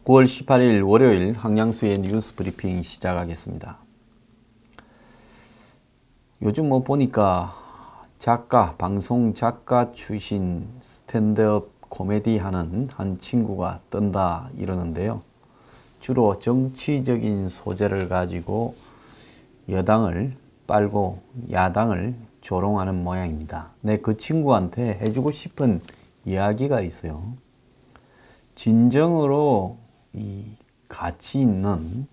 9월 18일 월요일 항량수의 뉴스 브리핑 시작하겠습니다. 요즘 보니까 방송 작가 출신 스탠드업 코미디 하는 한 친구가 뜬다 이러는데요. 주로 정치적인 소재를 가지고 여당을 빨고 야당을 조롱하는 모양입니다. 그 친구한테 해주고 싶은 이야기가 있어요. 진정으로 이 가치 있는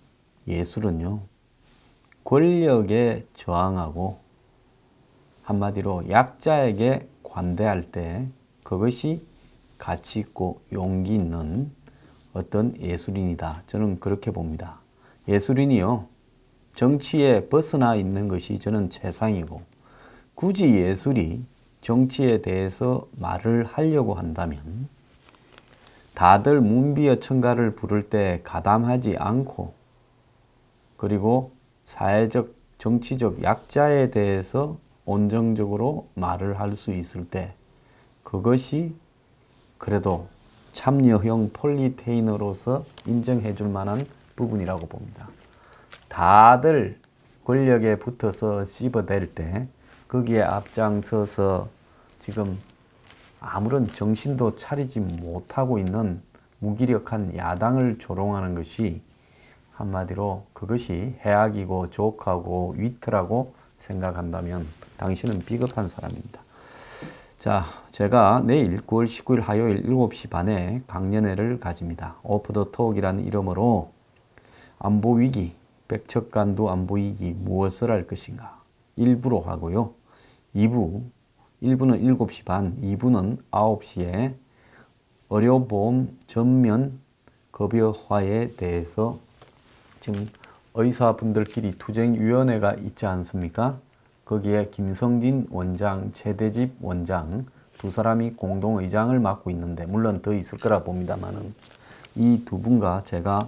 예술은요, 권력에 저항하고 한마디로 약자에게 관대할 때 그것이 가치 있고 용기 있는 어떤 예술인이다. 저는 그렇게 봅니다. 예술인이요, 정치에 벗어나 있는 것이 저는 최상이고, 굳이 예술이 정치에 대해서 말을 하려고 한다면 다들 문비어천가를 부를 때 가담하지 않고, 그리고 사회적, 정치적 약자에 대해서 온정적으로 말을 할 수 있을 때 그것이 그래도 참여형 폴리테이너로서 인정해 줄 만한 부분이라고 봅니다. 다들 권력에 붙어서 씹어댈 때 거기에 앞장서서 지금 아무런 정신도 차리지 못하고 있는 무기력한 야당을 조롱하는 것이 한마디로 그것이 해악이고 조크하고 위트라고 생각한다면 당신은 비겁한 사람입니다. 자, 제가 내일 9월 19일 화요일 7시 반에 강연회를 가집니다. 오프 더 톡이라는 이름으로 안보위기, 백척간두 안보위기 무엇을 할 것인가 1부로 하고요. 1부는 7시 반, 2부는 9시에 의료보험 전면 급여화에 대해서 지금 의사분들끼리 투쟁위원회가 있지 않습니까? 거기에 김성진 원장, 최대집 원장 두 사람이 공동의장을 맡고 있는데, 물론 더 있을 거라 봅니다만은 이 두 분과 제가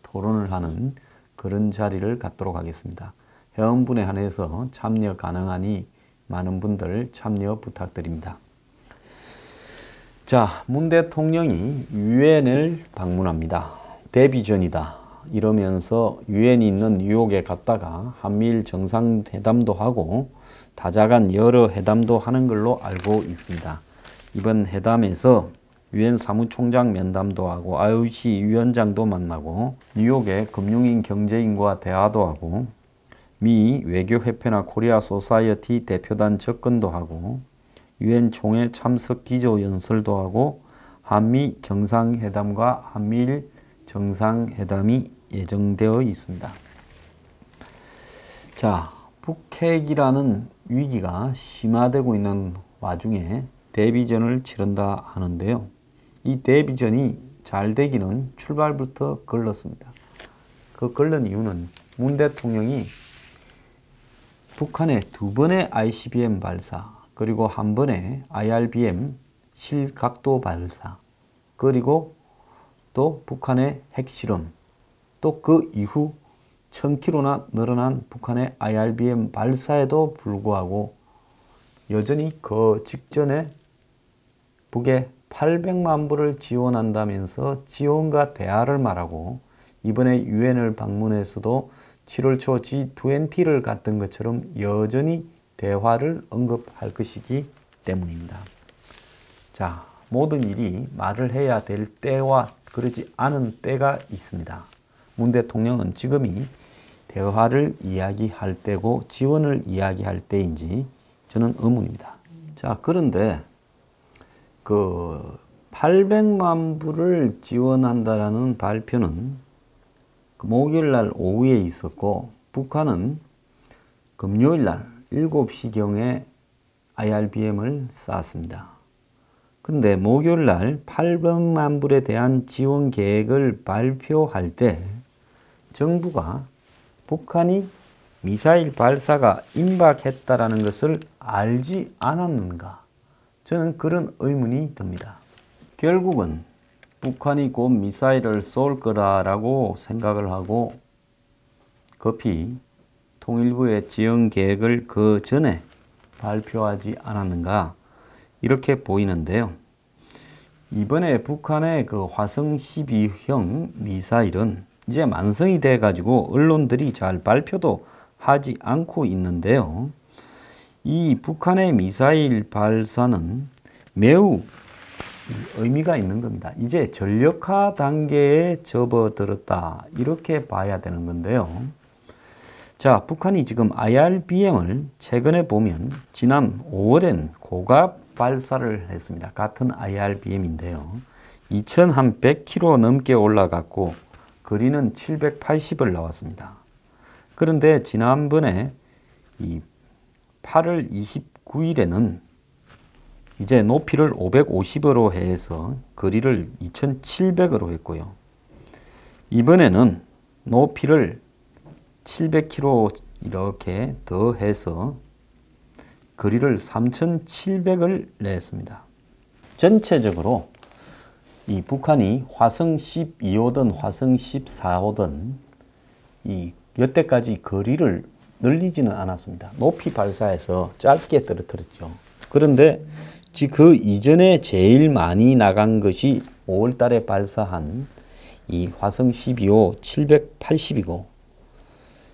토론을 하는 그런 자리를 갖도록 하겠습니다. 회원분에 한해서 참여 가능하니 많은 분들 참여 부탁드립니다. 자, 문 대통령이 유엔을 방문합니다. 데뷔전이다 이러면서 유엔이 있는 뉴욕에 갔다가 한미일 정상회담도 하고 다자간 여러 회담도 하는 걸로 알고 있습니다. 이번 회담에서 유엔 사무총장 면담도 하고 IOC 위원장도 만나고 뉴욕의 금융인 경제인과 대화도 하고 미 외교협회나 코리아 소사이어티 대표단 접근도 하고 유엔 총회 참석 기조연설도 하고 한미 정상회담과 한미일 정상회담이 예정되어 있습니다. 자, 북핵이라는 위기가 심화되고 있는 와중에 데뷔전을 치른다 하는데요. 이 데뷔전이 잘 되기는 출발부터 걸렀습니다. 그 걸른 이유는 문 대통령이 북한의 2번의 ICBM 발사, 그리고 한 번의 IRBM 실각도 발사, 그리고 또 북한의 핵실험, 또 그 이후 1000km나 늘어난 북한의 IRBM 발사에도 불구하고 여전히 그 직전에 북에 800만 불을 지원한다면서 지원과 대화를 말하고, 이번에 유엔을 방문해서도 7월 초 G20를 갔던 것처럼 여전히 대화를 언급할 것이기 때문입니다. 자, 모든 일이 말을 해야 될 때와 그러지 않은 때가 있습니다. 문 대통령은 지금이 대화를 이야기할 때고 지원을 이야기할 때인지 저는 의문입니다. 자, 그런데 그 800만 불을 지원한다라는 발표는 목요일 날 오후에 있었고, 북한은 금요일 날 7시경에 IRBM을 쐈습니다. 그런데 목요일 날 800만 불에 대한 지원 계획을 발표할 때 정부가 북한이 미사일 발사가 임박했다라는 것을 알지 않았는가? 저는 그런 의문이 듭니다. 결국은 북한이 곧 미사일을 쏠 거라고 생각을 하고 급히 통일부의 지원 계획을 그 전에 발표하지 않았는가 이렇게 보이는데요. 이번에 북한의 그 화성 12형 미사일은 이제 완성이 돼 가지고 언론들이 잘 발표도 하지 않고 있는데요. 이 북한의 미사일 발사는 매우 의미가 있는 겁니다. 이제 전력화 단계에 접어들었다, 이렇게 봐야 되는 건데요. 자, 북한이 지금 IRBM을 최근에 보면 지난 5월엔 고갑 발사를 했습니다. 같은 IRBM인데요. 2100km 넘게 올라갔고 거리는 780을 나왔습니다. 그런데 지난번에 이 8월 29일에는 이제 높이를 550으로 해서 거리를 2700으로 했고요. 이번에는 높이를 700km 이렇게 더 해서 거리를 3700을 냈습니다. 전체적으로 이 북한이 화성 12호든 화성 14호든 이 여태까지 거리를 늘리지는 않았습니다. 높이 발사해서 짧게 떨어뜨렸죠. 그런데 그 이전에 제일 많이 나간 것이 5월 달에 발사한 이 화성 12호 780이고,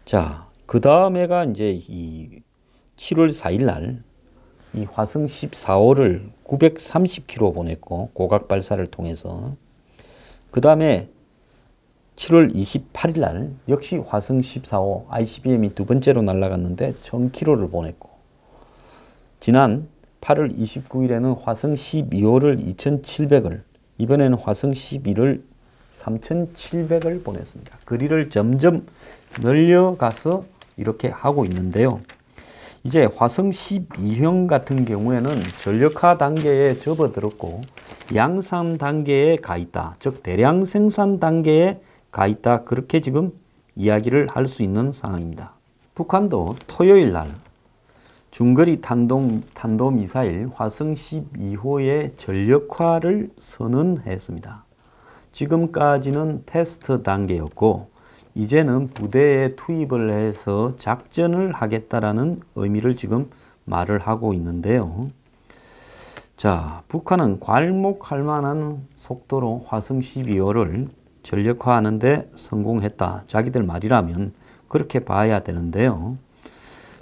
자, 그 다음에가 이제 이 7월 4일 날 이 화성 14호를 930km 보냈고, 고각 발사를 통해서. 그 다음에 7월 28일 날 역시 화성 14호 ICBM이 두 번째로 날아갔는데 1000km를 보냈고, 지난 8월 29일에는 화성 12호를 2700을, 이번에는 화성 11을 3700을 보냈습니다. 거리를 점점 늘려가서 이렇게 하고 있는데요. 이제 화성 12형 같은 경우에는 전력화 단계에 접어들었고 양산 단계에 가 있다. 즉 대량 생산 단계에 가 있다. 그렇게 지금 이야기를 할 수 있는 상황입니다. 북한도 토요일 날 중거리 탄도미사일 화성 12호의 전력화를 선언했습니다. 지금까지는 테스트 단계였고 이제는 부대에 투입을 해서 작전을 하겠다라는 의미를 지금 말을 하고 있는데요. 자, 북한은 괄목할 만한 속도로 화성 12호를 전력화하는 데 성공했다. 자기들 말이라면 그렇게 봐야 되는데요.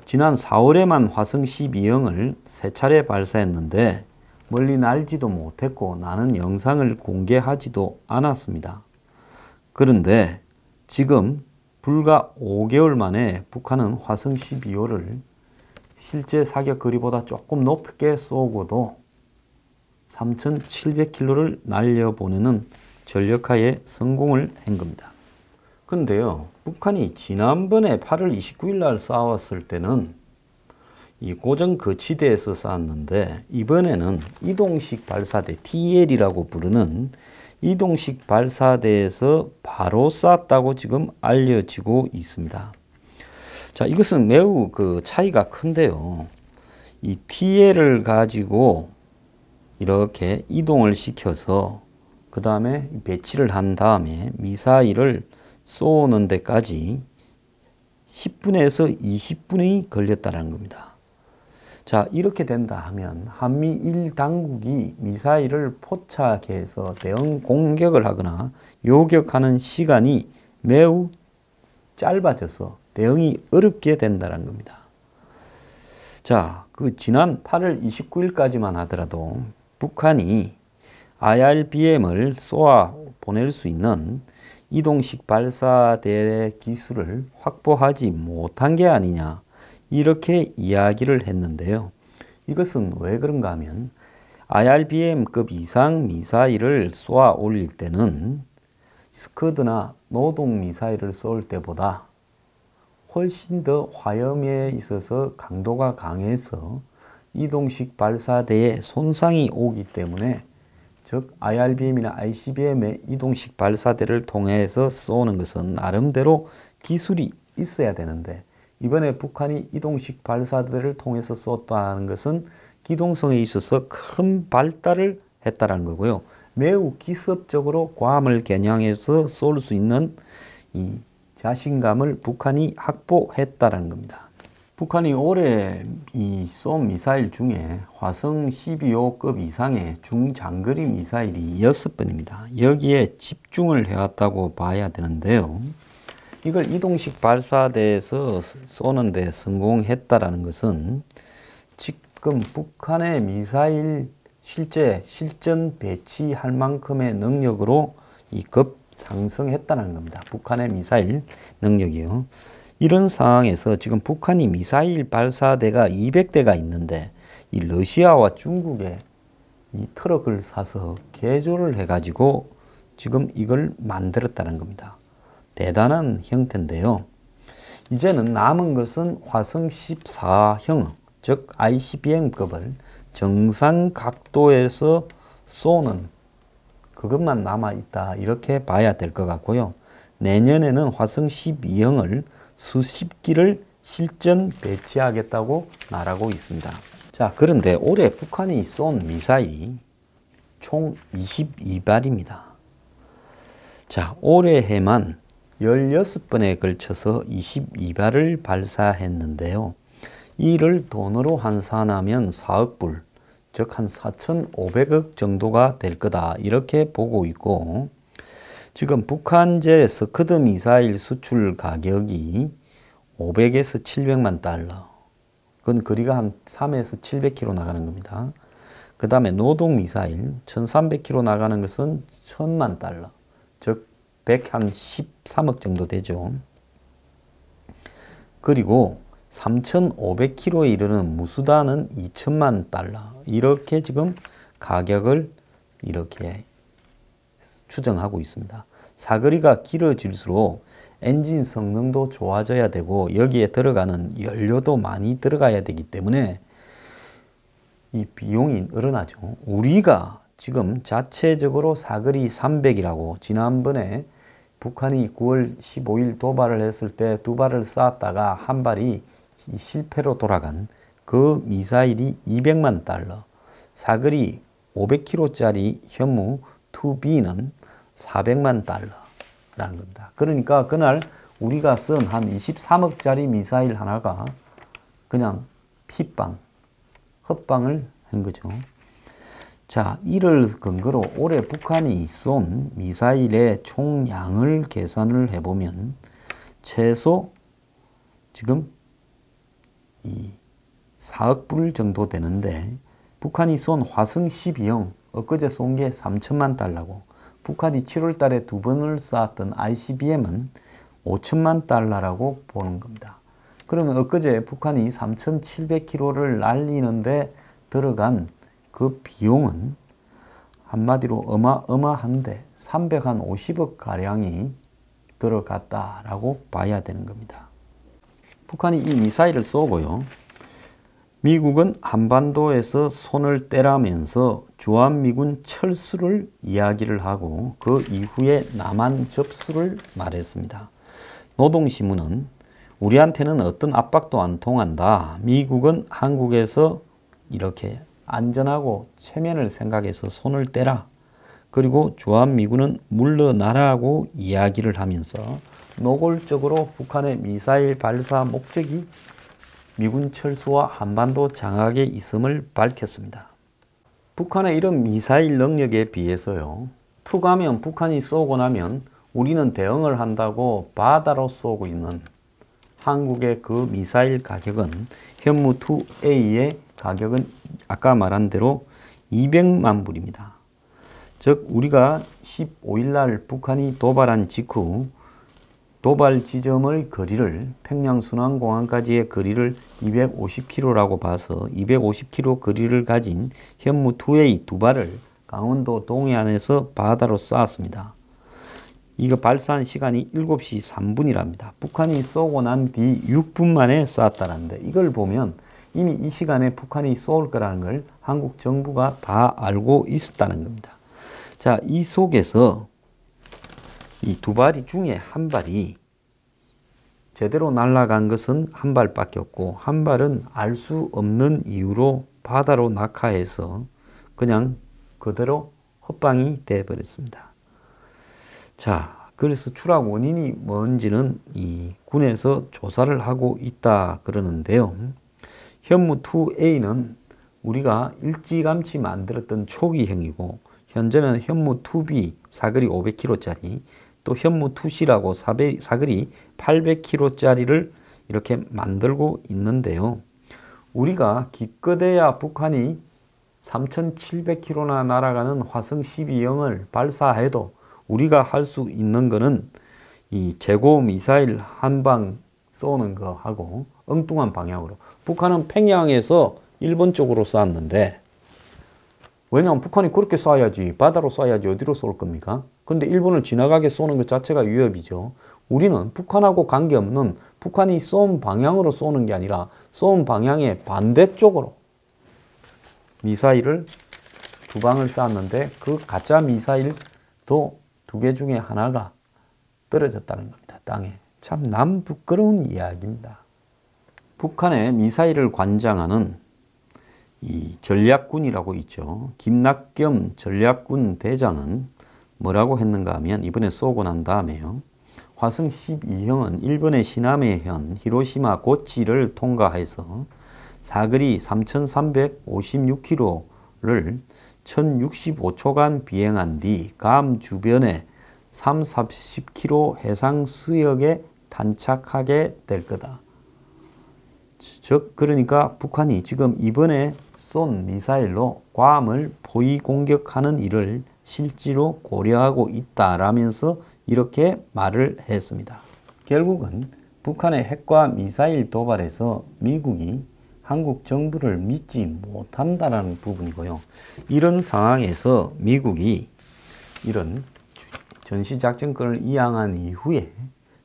지난 4월에만 화성 12형을 3차례 발사했는데 멀리 날지도 못했고 나는 영상을 공개하지도 않았습니다. 그런데 지금 불과 5개월 만에 북한은 화성 12호를 실제 사격 거리보다 조금 높게 쏘고도 3700km를 날려보내는 전력화에 성공을 한 겁니다. 그런데요, 북한이 지난번에 8월 29일 날 싸웠을 때는 이 고정 거치대에서 쐈는데 이번에는 이동식 발사대 TL이라고 부르는 이동식 발사대에서 바로 쐈다고 지금 알려지고 있습니다. 자, 이것은 매우 그 차이가 큰데요. 이 TL을 가지고 이렇게 이동을 시켜서 그 다음에 배치를 한 다음에 미사일을 쏘는 데까지 10분에서 20분이 걸렸다는 겁니다. 자, 이렇게 된다 하면 한미일 당국이 미사일을 포착해서 대응 공격을 하거나 요격하는 시간이 매우 짧아져서 대응이 어렵게 된다는 겁니다. 자, 그 지난 8월 29일까지만 하더라도 북한이 IRBM을 쏘아 보낼 수 있는 이동식 발사대 기술을 확보하지 못한 게 아니냐, 이렇게 이야기를 했는데요. 이것은 왜 그런가 하면 IRBM급 이상 미사일을 쏘아 올릴 때는 스커드나 노동 미사일을 쏠 때보다 훨씬 더 화염에 있어서 강도가 강해서 이동식 발사대에 손상이 오기 때문에, 즉 IRBM이나 ICBM의 이동식 발사대를 통해서 쏘는 것은 나름대로 기술이 있어야 되는데 이번에 북한이 이동식 발사대를 통해서 쏘았다는 것은 기동성에 있어서 큰 발달을 했다는 거고요. 매우 기습적으로 괌을 겨냥해서 쏠 수 있는 이 자신감을 북한이 확보했다는 겁니다. 북한이 올해 쏜 미사일 중에 화성 12호급 이상의 중장거리 미사일이 6번입니다. 여기에 집중을 해왔다고 봐야 되는데요. 이걸 이동식 발사대에서 쏘는데 성공했다라는 것은 지금 북한의 미사일 실제 실전 배치할 만큼의 능력으로 급 상승했다는 겁니다. 북한의 미사일 능력이요. 이런 상황에서 지금 북한이 미사일 발사대가 200대가 있는데 이 러시아와 중국에 이 트럭을 사서 개조를 해가지고 지금 이걸 만들었다는 겁니다. 대단한 형태인데요. 이제는 남은 것은 화성 14형, 즉 ICBM급을 정상 각도에서 쏘는 그것만 남아있다, 이렇게 봐야 될 것 같고요. 내년에는 화성 12형을 수십 기를 실전 배치하겠다고 말하고 있습니다. 자, 그런데 올해 북한이 쏜 미사일이 총 22발입니다. 자, 올해에만 16번에 걸쳐서 22발을 발사했는데요. 이를 돈으로 환산하면 4억 불, 즉 한 4,500억 정도가 될 거다, 이렇게 보고 있고, 지금 북한제 스커드 미사일 수출 가격이 500에서 700만 달러. 그건 거리가 한 3에서 700km 나가는 겁니다. 그 다음에 노동 미사일 1300km 나가는 것은 1000만 달러. 즉 113억 정도 되죠. 그리고 3500km에 이르는 무수단은 2000만 달러. 이렇게 지금 가격을 이렇게 추정하고 있습니다. 사거리가 길어질수록 엔진 성능도 좋아져야 되고 여기에 들어가는 연료도 많이 들어가야 되기 때문에 이 비용이 늘어나죠. 우리가 지금 자체적으로 사거리 300이라고 지난번에 북한이 9월 15일 도발을 했을 때 2발을 쐈다가 한 발이 실패로 돌아간 그 미사일이 200만 달러, 사거리 500km짜리 현무 2B는 400만 달러라는 겁니다. 그러니까 그날 우리가 쓴 한 23억짜리 미사일 하나가 그냥 핏방, 헛방을 한 거죠. 자, 이를 근거로 올해 북한이 쏜 미사일의 총량을 계산을 해보면 최소 지금 이 4억 불 정도 되는데, 북한이 쏜 화성 12형 엊그제 쏜 게 3천만 달러고, 북한이 7월 달에 2번을 쐈던 ICBM은 5천만 달러라고 보는 겁니다. 그러면 엊그제 북한이 3,700km를 날리는데 들어간 그 비용은 한마디로 어마어마한데 350억 가량이 들어갔다라고 봐야 되는 겁니다. 북한이 이 미사일을 쏘고요. 미국은 한반도에서 손을 떼라면서 주한미군 철수를 이야기를 하고 그 이후에 남한 접수를 말했습니다. 노동신문은 우리한테는 어떤 압박도 안 통한다. 미국은 한국에서 이렇게 안전하고 체면을 생각해서 손을 떼라. 그리고 주한미군은 물러나라고 이야기를 하면서 노골적으로 북한의 미사일 발사 목적이 미군 철수와 한반도 장악에 있음을 밝혔습니다. 북한의 이런 미사일 능력에 비해서요, 툭하면 북한이 쏘고 나면 우리는 대응을 한다고 바다로 쏘고 있는 한국의 그 미사일 가격은 현무2A의 가격은 아까 말한 대로 200만 불입니다. 즉 우리가 15일 날 북한이 도발한 직후 도발 지점의 거리를 평양순환공항까지의 거리를 250km라고 봐서 250km 거리를 가진 현무2A 2발을 강원도 동해안에서 바다로 쐈습니다. 이거 발사한 시간이 7시 3분이랍니다. 북한이 쏘고 난 뒤 6분 만에 쐈다는데, 이걸 보면 이미 이 시간에 북한이 쏠 거라는 걸 한국 정부가 다 알고 있었다는 겁니다. 자, 이 속에서 이 2발 중에 한 발이 제대로 날아간 것은 한 발밖에 없고, 한 발은 알 수 없는 이유로 바다로 낙하해서 그냥 그대로 헛방이 되어버렸습니다. 자, 그래서 추락 원인이 뭔지는 이 군에서 조사를 하고 있다 그러는데요. 현무2A는 우리가 일찌감치 만들었던 초기형이고, 현재는 현무2B 사거리 500km짜리, 또 현무2C라고 사거리 800km짜리를 이렇게 만들고 있는데요. 우리가 기껏해야 북한이 3700km나 날아가는 화성 12형을 발사해도 우리가 할 수 있는 거는 이 제고 미사일 한 방 쏘는 거 하고 엉뚱한 방향으로. 북한은 평양에서 일본 쪽으로 쐈는데, 왜냐하면 북한이 그렇게 쏴야지, 바다로 쏴야지 어디로 쏠 겁니까? 근데 일본을 지나가게 쏘는 것 자체가 위협이죠. 우리는 북한하고 관계없는, 북한이 쏜 방향으로 쏘는 게 아니라 쏜 방향의 반대쪽으로 미사일을 두 방을 쐈는데, 그 가짜 미사일도 두 개 중에 하나가 떨어졌다는 겁니다. 땅에. 참 남 부끄러운 이야기입니다. 북한의 미사일을 관장하는 이 전략군이라고 있죠. 김낙겸 전략군 대장은 뭐라고 했는가 하면, 이번에 쏘고 난 다음에요, 화성 12형은 일본의 시나메현, 히로시마, 고치를 통과해서 사거리 3356km를 1065초간 비행한 뒤 괌 주변의 30-40km 해상 수역에 탄착하게 될 거다. 즉 그러니까 북한이 지금 이번에 쏜 미사일로 괌을 포위 공격하는 일을 실제로 고려하고 있다라면서 이렇게 말을 했습니다. 결국은 북한의 핵과 미사일 도발에서 미국이 한국 정부를 믿지 못한다는 부분이고요. 이런 상황에서 미국이 이런 전시작전권을 이양한 이후에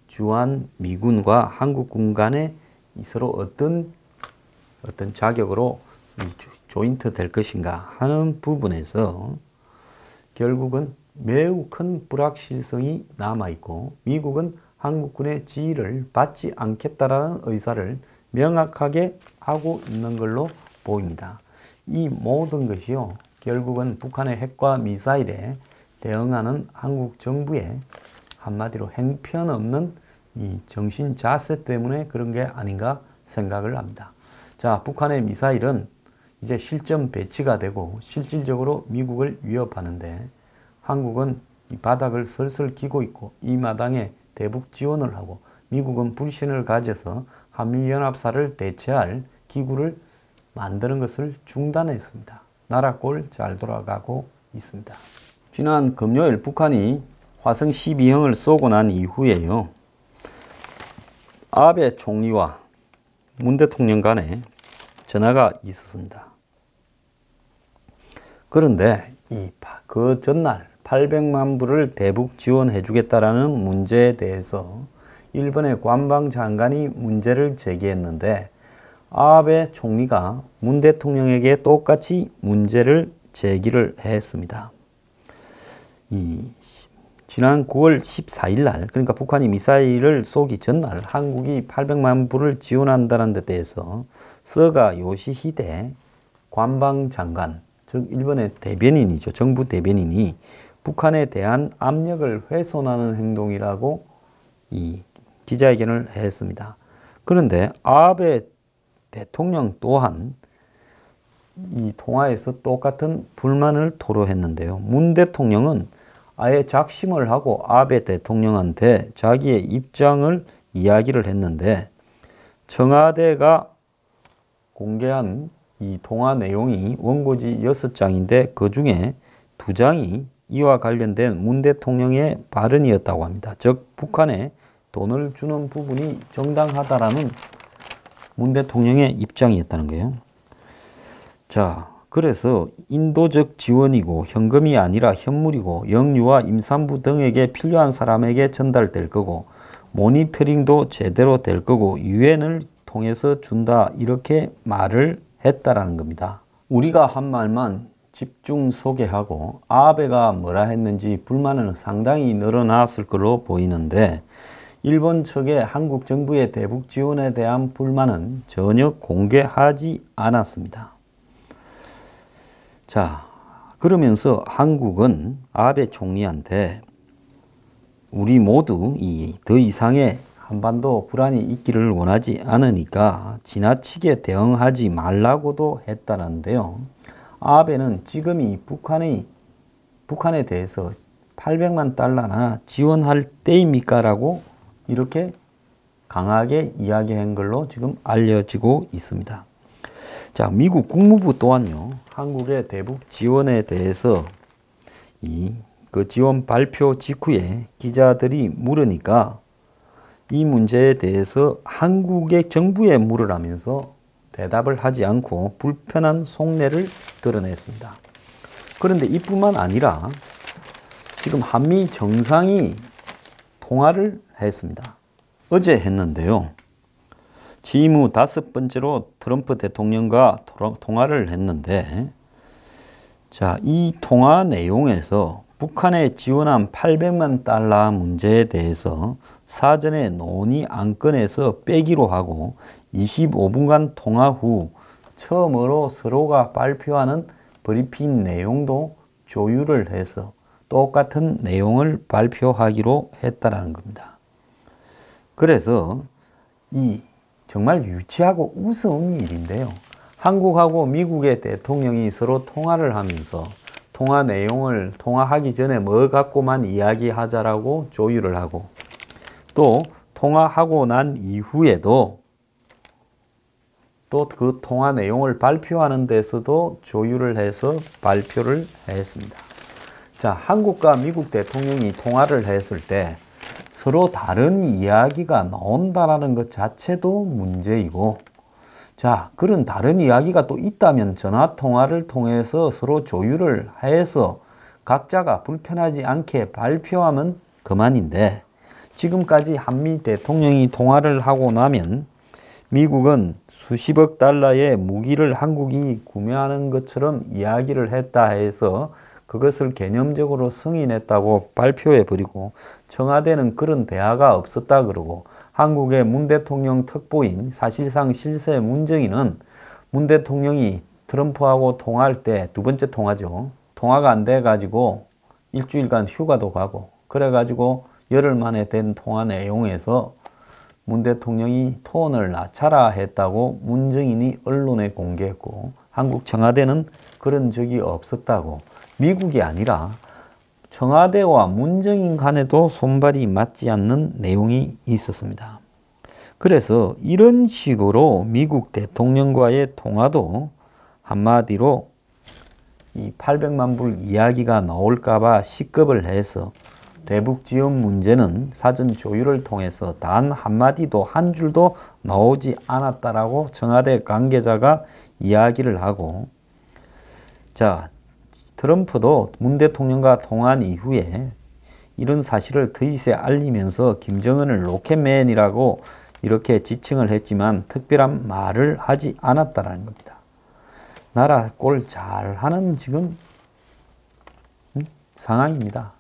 주한 미군과 한국군 간에 서로 어떤 자격으로 조인트 될 것인가 하는 부분에서 결국은 매우 큰 불확실성이 남아있고, 미국은 한국군의 지휘를 받지 않겠다라는 의사를 명확하게 하고 있는 걸로 보입니다. 이 모든 것이요, 결국은 북한의 핵과 미사일에 대응하는 한국 정부의 한마디로 형편없는 이 정신 자세 때문에 그런 게 아닌가 생각을 합니다. 자, 북한의 미사일은 이제 실전 배치가 되고 실질적으로 미국을 위협하는데, 한국은 이 바닥을 슬슬 기고 있고 이 마당에 대북 지원을 하고, 미국은 불신을 가져서 한미연합사를 대체할 기구를 만드는 것을 중단했습니다. 나라 꼴 잘 돌아가고 있습니다. 지난 금요일 북한이 화성 12형을 쏘고 난 이후에요, 아베 총리와 문 대통령 간에 전화가 있었습니다. 그런데 그 전날 800만 불을 대북 지원해 주겠다라는 문제에 대해서 일본의 관방장관이 문제를 제기했는데, 아베 총리가 문 대통령에게 똑같이 문제를 제기를 했습니다. 지난 9월 14일 날, 그러니까 북한이 미사일을 쏘기 전날 한국이 800만 불을 지원한다는 데 대해서 스가 요시히데 관방장관, 즉 일본의 대변인이죠. 정부 대변인이 북한에 대한 압력을 훼손하는 행동이라고 기자회견을 했습니다. 그런데 아베 대통령 또한 이 통화에서 똑같은 불만을 토로했는데요. 문 대통령은 아예 작심을 하고 아베 대통령한테 자기의 입장을 이야기를 했는데, 청와대가 공개한 이 통화 내용이 원고지 6장인데 그 중에 2장이 이와 관련된 문 대통령의 발언이었다고 합니다. 즉 북한에 돈을 주는 부분이 정당하다라는 문 대통령의 입장이었다는 거예요. 자, 그래서 인도적 지원이고 현금이 아니라 현물이고 영유아 임산부 등에게 필요한 사람에게 전달될 거고 모니터링도 제대로 될 거고 유엔을 통해서 준다, 이렇게 말을 했다라는 겁니다. 우리가 한 말만 집중 소개하고 아베가 뭐라 했는지 불만은 상당히 늘어났을 걸로 보이는데, 일본 측의 한국 정부의 대북 지원에 대한 불만은 전혀 공개하지 않았습니다. 자, 그러면서 한국은 아베 총리한테 우리 모두 더 이상의 한반도 불안이 있기를 원하지 않으니까 지나치게 대응하지 말라고도 했다는데요. 아베는 지금 이 북한에 대해서 800만 달러나 지원할 때입니까? 라고 이렇게 강하게 이야기한 걸로 지금 알려지고 있습니다. 자, 미국 국무부 또한요, 한국의 대북 지원에 대해서 그 지원 발표 직후에 기자들이 물으니까 이 문제에 대해서 한국의 정부에 물으라면서 대답을 하지 않고 불편한 속내를 드러냈습니다. 그런데 이뿐만 아니라 지금 한미 정상이 통화를 했습니다. 어제 했는데요. 취임 후 5번째로 트럼프 대통령과 통화를 했는데, 자, 이 통화 내용에서 북한에 지원한 800만 달러 문제에 대해서 사전에 논의 안건에서 빼기로 하고 25분간 통화 후 처음으로 서로가 발표하는 브리핑 내용도 조율을 해서 똑같은 내용을 발표하기로 했다는 겁니다. 그래서 이 정말 유치하고 우스운 일인데요. 한국하고 미국의 대통령이 서로 통화를 하면서 통화 내용을 통화하기 전에 뭐 갖고만 이야기하자라고 조율을 하고, 또 통화하고 난 이후에도 또 그 통화 내용을 발표하는 데서도 조율을 해서 발표를 했습니다. 자, 한국과 미국 대통령이 통화를 했을 때 서로 다른 이야기가 나온다라는 것 자체도 문제이고, 자, 그런 다른 이야기가 또 있다면 전화 통화를 통해서 서로 조율을 해서 각자가 불편하지 않게 발표하면 그만인데, 지금까지 한미 대통령이 통화를 하고 나면 미국은 수십억 달러의 무기를 한국이 구매하는 것처럼 이야기를 했다 해서 그것을 개념적으로 승인했다고 발표해버리고, 청와대는 그런 대화가 없었다 그러고, 한국의 문 대통령 특보인 사실상 실세 문정인은 문 대통령이 트럼프하고 통화할 때, 2번째 통화죠. 통화가 안 돼가지고 일주일간 휴가도 가고, 그래가지고 열흘 만에 된 통화 내용에서 문 대통령이 톤을 낮춰라 했다고 문정인이 언론에 공개했고, 한국 청와대는 그런 적이 없었다고, 미국이 아니라 청와대와 문정인 간에도 손발이 맞지 않는 내용이 있었습니다. 그래서 이런 식으로 미국 대통령과의 통화도 한마디로 이 800만 불 이야기가 나올까봐 식겁을 해서 대북 지원 문제는 사전 조율을 통해서 단 한마디도 한 줄도 나오지 않았다라고 청와대 관계자가 이야기를 하고, 자, 트럼프도 문 대통령과 통화한 이후에 이런 사실을 트윗에 알리면서 김정은을 로켓맨이라고 이렇게 지칭을 했지만 특별한 말을 하지 않았다는 겁니다. 나라 꼴 잘하는 지금 상황입니다.